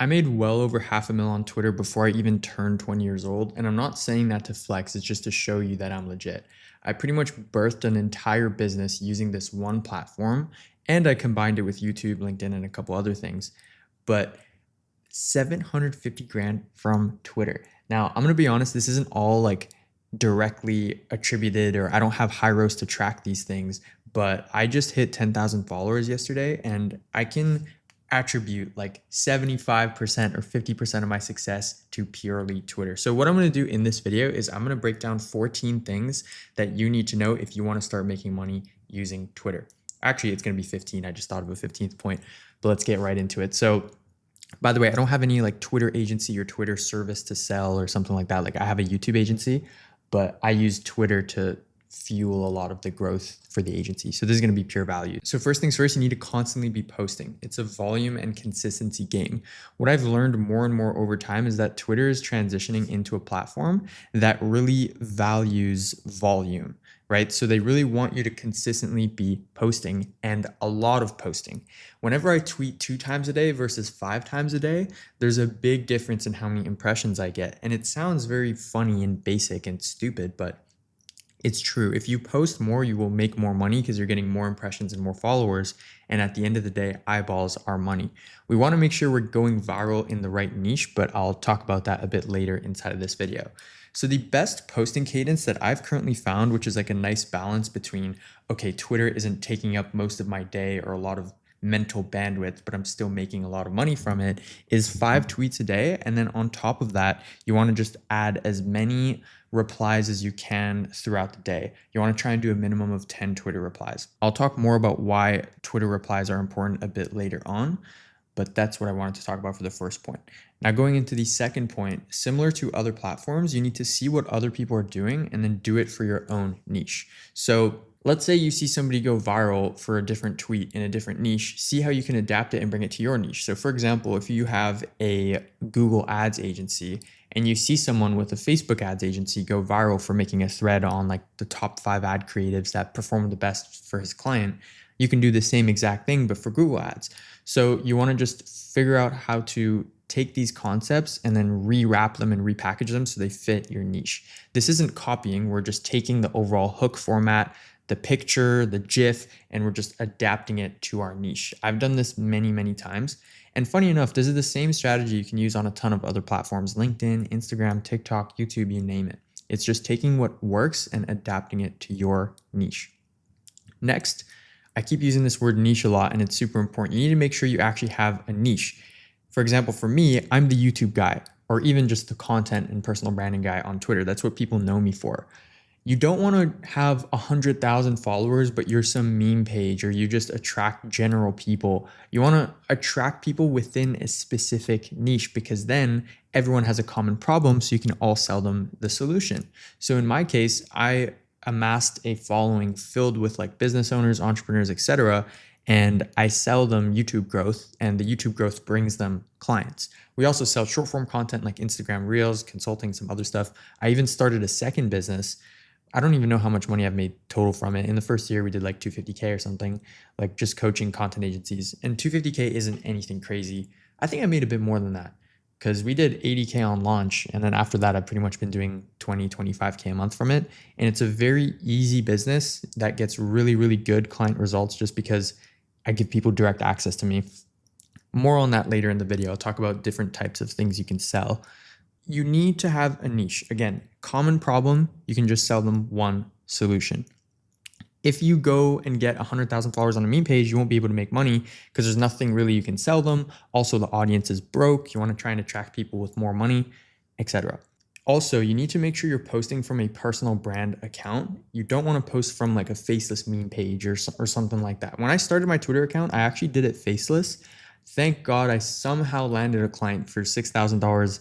I made well over half a mil on Twitter before I even turned 20 years old. And I'm not saying that to flex, it's just to show you that I'm legit. I pretty much birthed an entire business using this one platform, and I combined it with YouTube, LinkedIn, and a couple other things. But 750 grand from Twitter. Now, I'm going to be honest, this isn't all like directly attributed, or I don't have high roast to track these things, but I just hit 10,000 followers yesterday, and I can attribute like 75% or 50% of my success to purely Twitter. So what I'm going to do in this video is I'm going to break down 14 things that you need to know if you want to start making money using Twitter. Actually, it's going to be 15. I just thought of a 15th point, but let's get right into it. So by the way, I don't have any like Twitter agency or Twitter service to sell or something like that. Like I have a YouTube agency, but I use Twitter to fuel a lot of the growth for the agency. So this is going to be pure value. So first things first, you need to constantly be posting. It's a volume and consistency game. What I've learned more and more over time is that Twitter is transitioning into a platform that really values volume, right? So they really want you to consistently be posting, and a lot of posting. Whenever I tweet 2 times a day versus 5 times a day, there's a big difference in how many impressions I get. And it sounds very funny and basic and stupid, but it's true. If you post more, you will make more money because you're getting more impressions and more followers. And at the end of the day, eyeballs are money. We want to make sure we're going viral in the right niche, but I'll talk about that a bit later inside of this video. So the best posting cadence that I've currently found, which is like a nice balance between, okay, Twitter isn't taking up most of my day or a lot of mental bandwidth, but I'm still making a lot of money from it, is 5 tweets a day. And then on top of that, you want to just add as many replies as you can throughout the day. You want to try and do a minimum of 10 Twitter replies. I'll talk more about why Twitter replies are important a bit later on, but that's what I wanted to talk about for the first point. Now going into the second point, similar to other platforms, you need to see what other people are doing and then do it for your own niche. So let's say you see somebody go viral for a different tweet in a different niche, see how you can adapt it and bring it to your niche. So for example, if you have a Google Ads agency and you see someone with a Facebook ads agency go viral for making a thread on like the top 5 ad creatives that perform the best for his client, you can do the same exact thing, but for Google Ads. So you want to just figure out how to take these concepts and then rewrap them and repackage them so they fit your niche. This isn't copying. We're just taking the overall hook format, the picture, the GIF, and we're just adapting it to our niche. I've done this many, many times. And funny enough, this is the same strategy you can use on a ton of other platforms: LinkedIn, Instagram, TikTok, YouTube, you name it. It's just taking what works and adapting it to your niche. Next, I keep using this word niche a lot, and it's super important. You need to make sure you actually have a niche. For example, for me, I'm the YouTube guy, or even just the content and personal branding guy on Twitter. That's what people know me for. You don't want to have 100,000 followers, but you're some meme page, or you just attract general people. You want to attract people within a specific niche, because then everyone has a common problem, so you can all sell them the solution. So in my case, I amassed a following filled with like business owners, entrepreneurs, etc., and I sell them YouTube growth, and the YouTube growth brings them clients. We also sell short form content like Instagram Reels, consulting, some other stuff. I even started a second business. I don't even know how much money I've made total from it. In the first year, we did like 250K or something, like just coaching content agencies. And 250K isn't anything crazy. I think I made a bit more than that, because we did 80K on launch. And then after that, I've pretty much been doing 20, 25K a month from it. And it's a very easy business that gets really, really good client results just because I give people direct access to me. More on that later in the video. I'll talk about different types of things you can sell. You need to have a niche. Again, common problem, you can just sell them one solution. If you go and get 100,000 followers on a meme page, you won't be able to make money because there's nothing really you can sell them. Also, the audience is broke. You want to try and attract people with more money, etc. Also, you need to make sure you're posting from a personal brand account. You don't want to post from like a faceless meme page or something like that. When I started my Twitter account, I actually did it faceless. Thank God I somehow landed a client for $6,000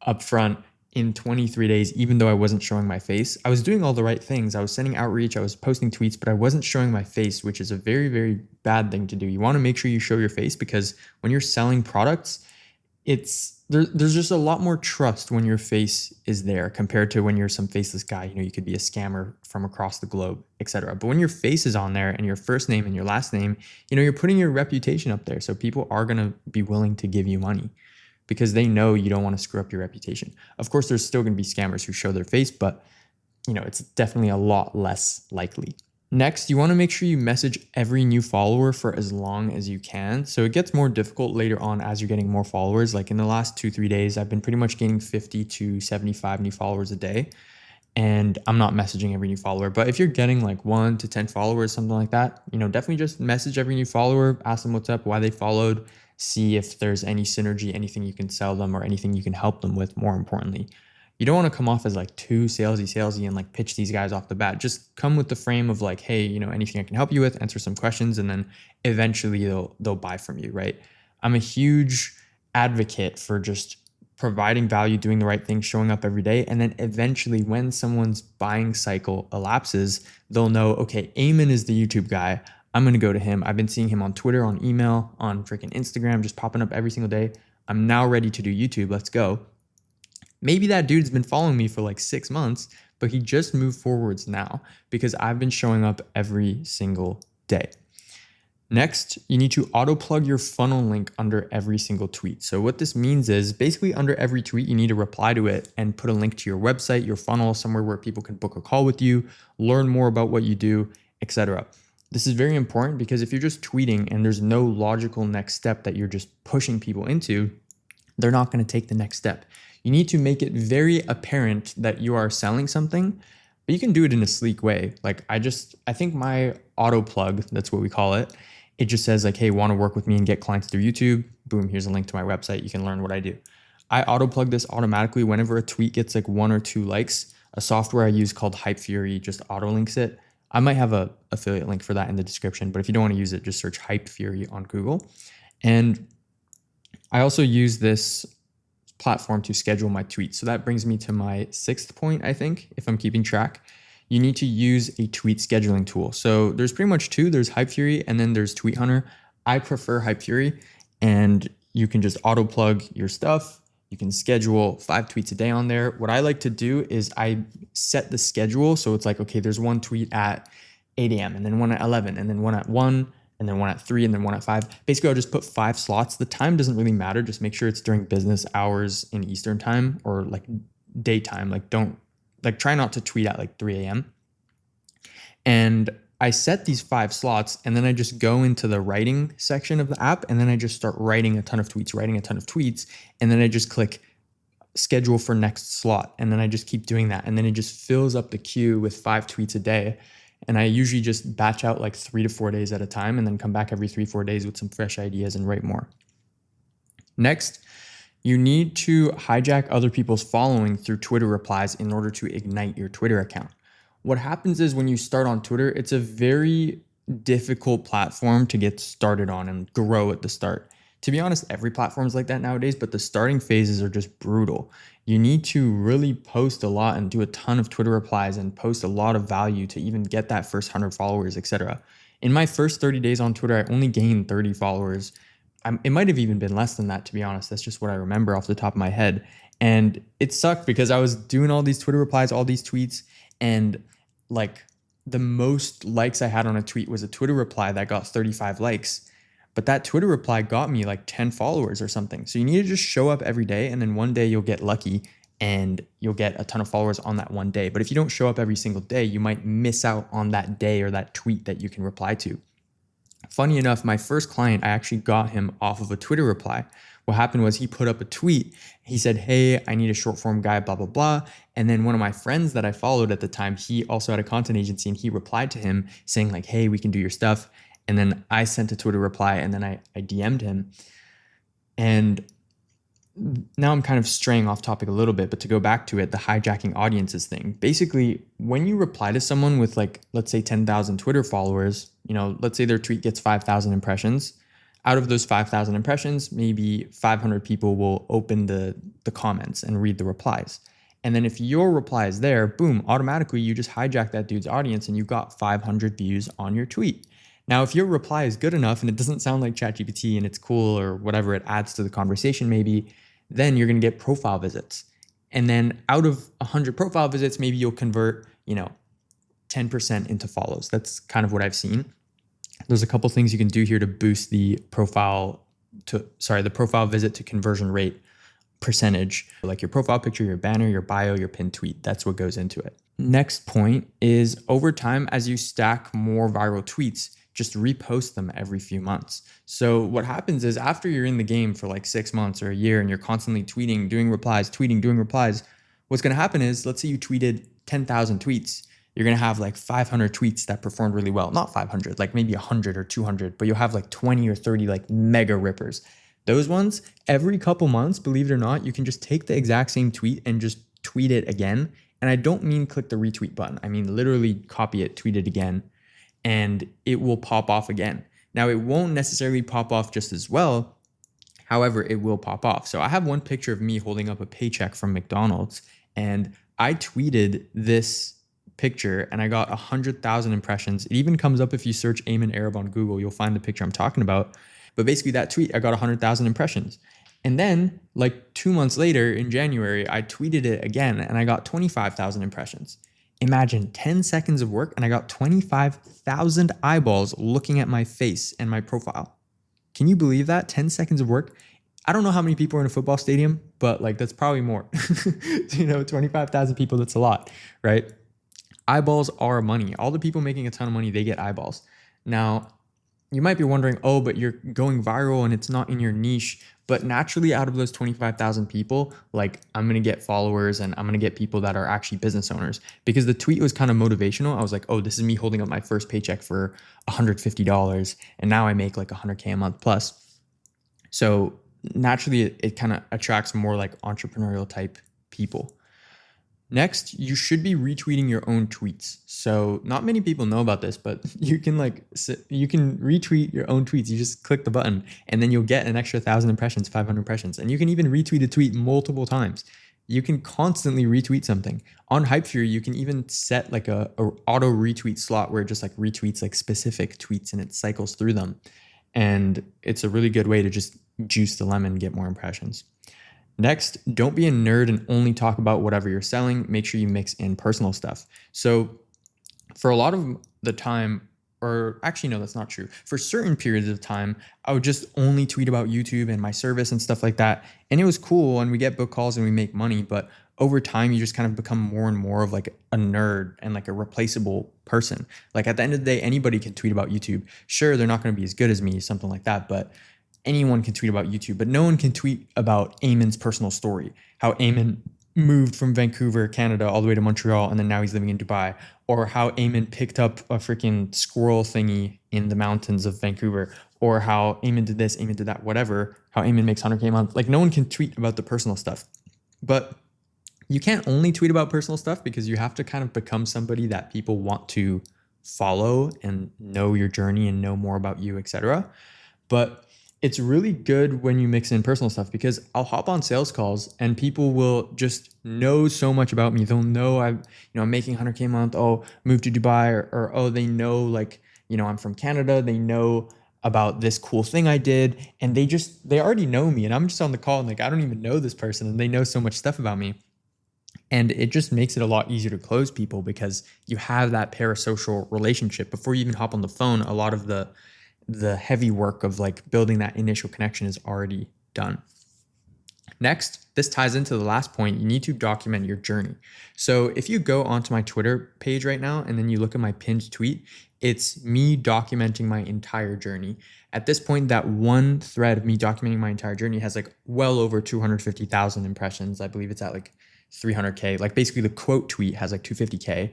upfront in 23 days, even though I wasn't showing my face. I was doing all the right things. I was sending outreach, I was posting tweets, but I wasn't showing my face, which is a very, very bad thing to do. You want to make sure you show your face, because when you're selling products, there's just a lot more trust when your face is there compared to when you're some faceless guy. You know, you could be a scammer from across the globe, etc. But when your face is on there and your first name and your last name, you know, you're putting your reputation up there. So people are going to be willing to give you money. because they know you don't want to screw up your reputation. Of course, there's still going to be scammers who show their face, but it's definitely a lot less likely. Next, you want to make sure you message every new follower for as long as you can. So it gets more difficult later on as you're getting more followers. Like in the last 2-3 days, I've been pretty much gaining 50 to 75 new followers a day. And I'm not messaging every new follower. But if you're getting like 1 to 10 followers, something like that, definitely just message every new follower, ask them what's up, why they followed, see if there's any synergy, anything you can sell them or anything you can help them with, more importantly. You don't want to come off as like too salesy and like pitch these guys off the bat. Just come with the frame of like, hey, anything I can help you with, answer some questions, and then eventually they'll buy from you, right? I'm a huge advocate for just providing value, doing the right thing, showing up every day. And then eventually when someone's buying cycle elapses, they'll know, okay, Ayman is the YouTube guy. I'm going to go to him. I've been seeing him on Twitter, on email, on freaking Instagram, just popping up every single day. I'm now ready to do YouTube. Let's go. Maybe that dude's been following me for like 6 months, but he just moved forwards now because I've been showing up every single day. Next, you need to auto plug your funnel link under every single tweet. So what this means is basically under every tweet, you need to reply to it and put a link to your website, your funnel, somewhere where people can book a call with you, learn more about what you do, etc. This is very important because if you're just tweeting and there's no logical next step that you're just pushing people into, they're not going to take the next step. You need to make it very apparent that you are selling something, but you can do it in a sleek way. Like I think my auto plug, that's what we call it. It just says like, hey, want to work with me and get clients through YouTube? Boom, here's a link to my website. You can learn what I do. I auto plug this automatically whenever a tweet gets like 1 or 2 likes. A software I use called Hype Fury just auto links it. I might have a affiliate link for that in the description, but if you don't want to use it, just search Hype Fury on Google. And I also use this platform to schedule my tweets. So that brings me to my 6th point, I think, if I'm keeping track. You need to use a tweet scheduling tool. So there's pretty much 2. There's Hype Fury and then there's Tweet Hunter. I prefer Hype Fury, and you can just auto plug your stuff. You can schedule 5 tweets a day on there. What I like to do is I set the schedule. So it's like, okay, there's one tweet at 8 a.m. and then one at 11 and then one at 1 and then one at 3 and then one at 5. Basically, I'll just put 5 slots. The time doesn't really matter. Just make sure it's during business hours in Eastern time or like daytime. Try not to tweet at like 3 a.m. And I set these 5 slots and then I just go into the writing section of the app and then I just start writing a ton of tweets. And then I just click schedule for next slot. And then I just keep doing that. And then it just fills up the queue with 5 tweets a day. And I usually just batch out like 3 to 4 days at a time and then come back every 3-4 days with some fresh ideas and write more. Next, you need to hijack other people's following through Twitter replies in order to ignite your Twitter account. What happens is when you start on Twitter, it's a very difficult platform to get started on and grow at the start. To be honest, every platform is like that nowadays, but the starting phases are just brutal. You need to really post a lot and do a ton of Twitter replies and post a lot of value to even get that first 100 followers, etc. In my first 30 days on Twitter, I only gained 30 followers. It might have even been less than that, to be honest. That's just what I remember off the top of my head. And it sucked because I was doing all these Twitter replies, all these tweets, and like the most likes I had on a tweet was a Twitter reply that got 35 likes. But that Twitter reply got me like 10 followers or something. So you need to just show up every day, and then one day you'll get lucky and you'll get a ton of followers on that one day. But if you don't show up every single day, you might miss out on that day or that tweet that you can reply to. Funny enough, my first client, I actually got him off of a Twitter reply. What happened was he put up a tweet. He said, hey, I need a short form guy, blah, blah, blah. And then one of my friends that I followed at the time, he also had a content agency, and he replied to him saying like, hey, we can do your stuff. And then I sent a Twitter reply, and then I DM'd him. And now I'm kind of straying off topic a little bit, but to go back to it, the hijacking audiences thing. Basically, when you reply to someone with like, let's say 10,000 Twitter followers, let's say their tweet gets 5,000 impressions. Out of those 5,000 impressions, maybe 500 people will open the comments and read the replies. And then if your reply is there, boom, automatically you just hijack that dude's audience and you got 500 views on your tweet. Now, if your reply is good enough and it doesn't sound like ChatGPT and it's cool or whatever it adds to the conversation maybe, then you're going to get profile visits. And then out of 100 profile visits, maybe you'll convert, 10% into follows. That's kind of what I've seen. There's a couple things you can do here to boost the profile visit to conversion rate. percentage, like your profile picture, your banner, your bio, your pinned tweet. That's what goes into it. Next point is over time, as you stack more viral tweets, just repost them every few months. So what happens is after you're in the game for like 6 months or a year and you're constantly tweeting, doing replies, tweeting, doing replies, what's going to happen is, let's say you tweeted 10,000 tweets. You're going to have like 500 tweets that performed really well. Not 500, like maybe 100 or 200, but you'll have like 20 or 30 like mega rippers. Those ones, every couple months, believe it or not, you can just take the exact same tweet and just tweet it again. And I don't mean click the retweet button. I mean literally copy it, tweet it again, and it will pop off again. Now, it won't necessarily pop off just as well. However, it will pop off. So I have one picture of me holding up a paycheck from McDonald's, and I tweeted this picture and I got 100,000 impressions. It even comes up if you search Ayman Arab on Google, you'll find the picture I'm talking about. But basically that tweet, I got 100,000 impressions. And then like 2 months later in January, I tweeted it again and I got 25,000 impressions. Imagine 10 seconds of work and I got 25,000 eyeballs looking at my face and my profile. Can you believe that? 10 seconds of work. I don't know how many people are in a football stadium, but like that's probably more. 25,000 people, that's a lot, right? Eyeballs are money. All the people making a ton of money, they get eyeballs. Now, you might be wondering, oh, but you're going viral and it's not in your niche. But naturally, out of those 25,000 people, like I'm going to get followers and I'm going to get people that are actually business owners, because the tweet was kind of motivational. I was like, oh, this is me holding up my first paycheck for $150. And now I make like 100K a month plus. So naturally, it kind of attracts more like entrepreneurial type people. Next, you should be retweeting your own tweets. So not many people know about this, but you can retweet your own tweets. You just click the button and then you'll get an extra 1,000 impressions, 500 impressions. And you can even retweet a tweet multiple times. You can constantly retweet something. On Hypefury, you can even set like a auto retweet slot where it just like retweets like specific tweets and it cycles through them. And it's a really good way to just juice the lemon and get more impressions. Next, don't be a nerd and only talk about whatever you're selling. Make sure you mix in personal stuff. So for a lot of the time, or actually, no, that's not true. For certain periods of time, I would just only tweet about YouTube and my service and stuff like that. And it was cool and we get book calls and we make money. But over time, you just kind of become more and more of like a nerd and like a replaceable person. Like at the end of the day, anybody can tweet about YouTube. Sure, they're not going to be as good as me, something like that. But anyone can tweet about YouTube, but no one can tweet about Ayman's personal story. How Ayman moved from Vancouver, Canada, all the way to Montreal, and then now he's living in Dubai. Or how Ayman picked up a freaking squirrel thingy in the mountains of Vancouver. Or how Ayman did this, Ayman did that, whatever. How Ayman makes 100K a month. Like no one can tweet about the personal stuff. But you can't only tweet about personal stuff because you have to kind of become somebody that people want to follow and know your journey and know more about you, etc. But it's really good when you mix in personal stuff, because I'll hop on sales calls and people will just know so much about me. They'll know I'm making 100K a month. Oh, moved to Dubai, or oh, they know like, I'm from Canada. They know about this cool thing I did, and they already know me, and I'm just on the call and like, I don't even know this person and they know so much stuff about me. And it just makes it a lot easier to close people because you have that parasocial relationship. Before you even hop on the phone, a lot of the heavy work of like building that initial connection is already done. Next, this ties into the last point. You need to document your journey. So if you go onto my Twitter page right now and then you look at my pinned tweet, it's me documenting my entire journey. At this point, that one thread of me documenting my entire journey has like well over 250,000 impressions. I believe it's at like 300K. Like basically the quote tweet has like 250K.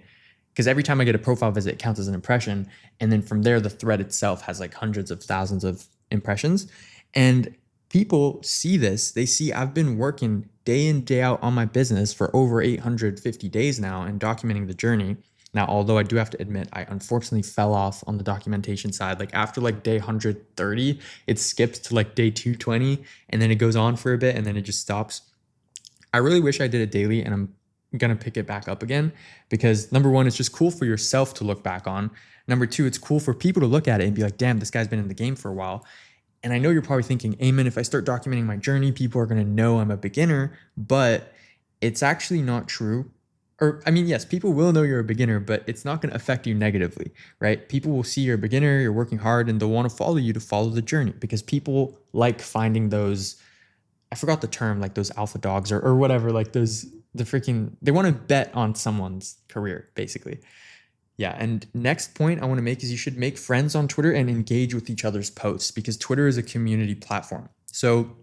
Because every time I get a profile visit, it counts as an impression. And then from there, the thread itself has like hundreds of thousands of impressions. And people see this. They see I've been working day in, day out on my business for over 850 days now and documenting the journey. Now, although I do have to admit, I unfortunately fell off on the documentation side. Like after like day 130, it skips to like day 220 and then it goes on for a bit and then it just stops. I really wish I did it daily, and I'm going to pick it back up again because number one, it's just cool for yourself to look back on. Number two, it's cool for people to look at it and be like, damn, this guy's been in the game for a while. And I know you're probably thinking, Ayman, if I start documenting my journey, people are going to know I'm a beginner, but it's actually not true. Or, I mean, yes, people will know you're a beginner, but it's not going to affect you negatively, right? People will see you're a beginner, you're working hard, and they'll want to follow you to follow the journey because people like finding those I forgot the term, like those alpha dogs or whatever, like they want to bet on someone's career, basically. Yeah, and next point I want to make is you should make friends on Twitter and engage with each other's posts because Twitter is a community platform. So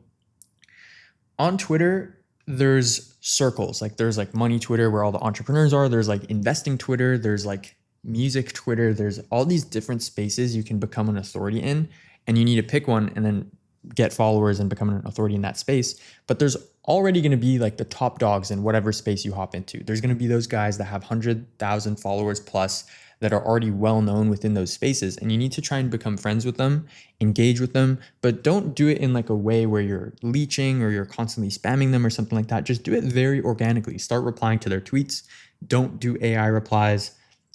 on Twitter, there's circles. Like there's like money Twitter where all the entrepreneurs are. There's like investing Twitter. There's like music Twitter. There's all these different spaces you can become an authority in, and you need to pick one and then get followers and become an authority in that space. But there's already going to be like the top dogs in whatever space you hop into. There's going to be those guys that have 100,000 followers plus that are already well known within those spaces, and you need to try and become friends with them, engage with them, but don't do it in like a way where you're leeching or you're constantly spamming them or something like that. Just do it very organically. Start replying to their tweets. Don't do AI replies.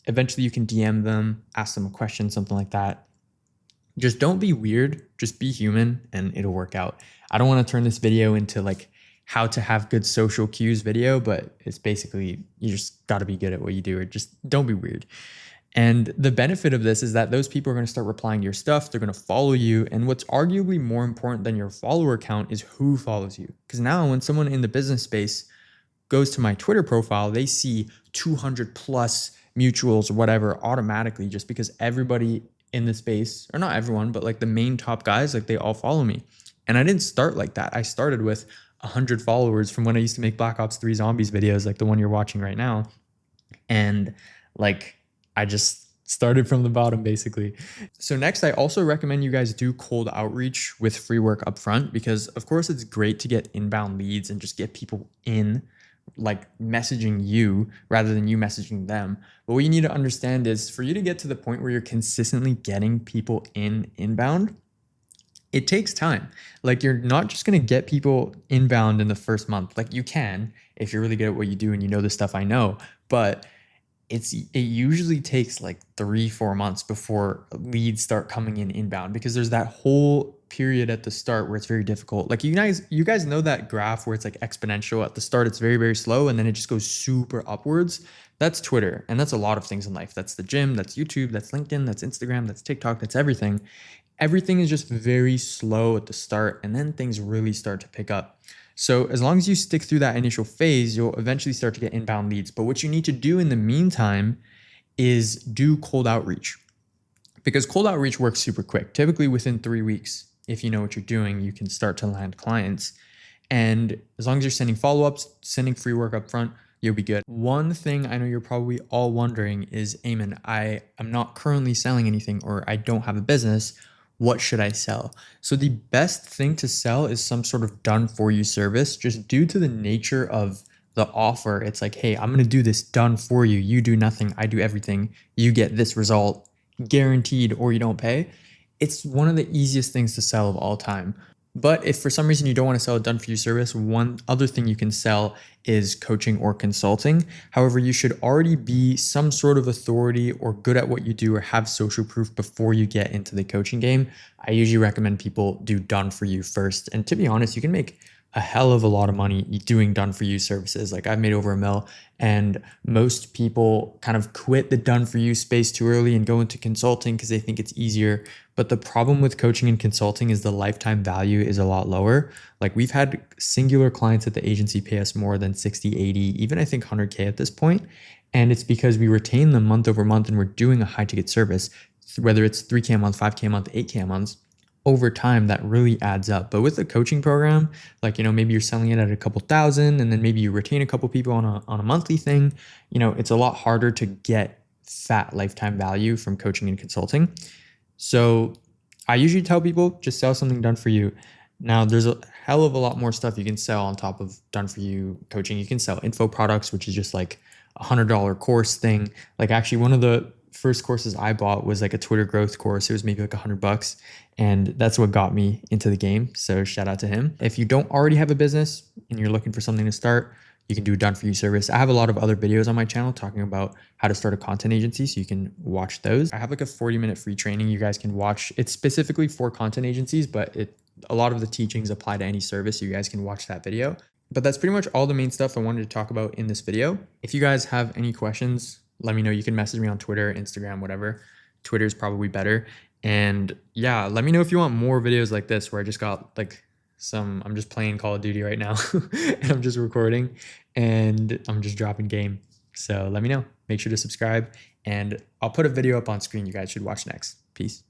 Eventually you can DM them, ask them a question, something like that. Just don't be weird, just be human, and it'll work out. I don't want to turn this video into like how to have good social cues video, but it's basically you just got to be good at what you do, or just don't be weird. And the benefit of this is that those people are going to start replying to your stuff. They're going to follow you. And what's arguably more important than your follower count is who follows you. Because now when someone in the business space goes to my Twitter profile, they see 200 plus mutuals or whatever automatically, just because everybody in the space, or not everyone, but like the main top guys, like they all follow me. And I didn't start like that. I started with 100 followers from when I used to make Black Ops 3 Zombies videos, like the one you're watching right now. And like, I just started from the bottom basically. So next, I also recommend you guys do cold outreach with free work upfront, because of course it's great to get inbound leads and just get people in, like messaging you rather than you messaging them. But what you need to understand is for you to get to the point where you're consistently getting people inbound, it takes time. Like you're not just going to get people inbound in the first month. Like you can, if you're really good at what you do and you know the stuff I know, but it usually takes like 3-4 months before leads start coming in inbound, because there's that whole period at the start where it's very difficult. Like you guys know that graph where it's like exponential. At the start it's very, very slow and then it just goes super upwards. That's Twitter, and that's a lot of things in life. That's the gym, that's YouTube, that's LinkedIn, that's Instagram, that's TikTok, that's everything. Everything is just very slow at the start, and then things really start to pick up. So as long as you stick through that initial phase, you'll eventually start to get inbound leads. But what you need to do in the meantime is do cold outreach, because cold outreach works super quick. Typically within 3 weeks, if you know what you're doing, you can start to land clients. And as long as you're sending follow-ups, sending free work up front, you'll be good. One thing I know you're probably all wondering is, Ayman, I am not currently selling anything, or I don't have a business. What should I sell? So the best thing to sell is some sort of done for you service, just due to the nature of the offer. It's like, hey, I'm going to do this done for you. You do nothing. I do everything. You get this result guaranteed, or you don't pay. It's one of the easiest things to sell of all time. But if for some reason you don't want to sell a done for you service, one other thing you can sell is coaching or consulting. However, you should already be some sort of authority or good at what you do or have social proof before you get into the coaching game. I usually recommend people do done for you first. And to be honest, you can make a hell of a lot of money doing done for you services. Like I've made over $1 million, and most people kind of quit the done for you space too early and go into consulting because they think it's easier. But the problem with coaching and consulting is the lifetime value is a lot lower. Like we've had singular clients at the agency pay us more than 60, 80, even I think 100K at this point. And it's because we retain them month over month and we're doing a high ticket service, whether it's 3K a month, 5K a month, 8K a month. Over time, that really adds up. But with a coaching program, like, maybe you're selling it at a couple thousand, and then maybe you retain a couple people on a monthly thing, it's a lot harder to get fat lifetime value from coaching and consulting. So I usually tell people just sell something done for you. Now, there's a hell of a lot more stuff you can sell on top of done for you coaching. You can sell info products, which is just like $100 course thing. Like actually one of the first courses I bought was like a Twitter growth course. It was maybe like $100, and that's what got me into the game. So shout out to him. If you don't already have a business and you're looking for something to start, you can do a done for you service. I have a lot of other videos on my channel talking about how to start a content agency, so you can watch those. I have like a 40-minute free training you guys can watch. It's specifically for content agencies, but a lot of the teachings apply to any service, so you guys can watch that video. But that's pretty much all the main stuff I wanted to talk about in this video. If you guys have any questions, let me know. You can message me on Twitter, Instagram, whatever. Twitter is probably better. And yeah, let me know if you want more videos like this where I just got like I'm just playing Call of Duty right now and I'm just recording and I'm just dropping game. So let me know. Make sure to subscribe and I'll put a video up on screen you guys should watch next. Peace.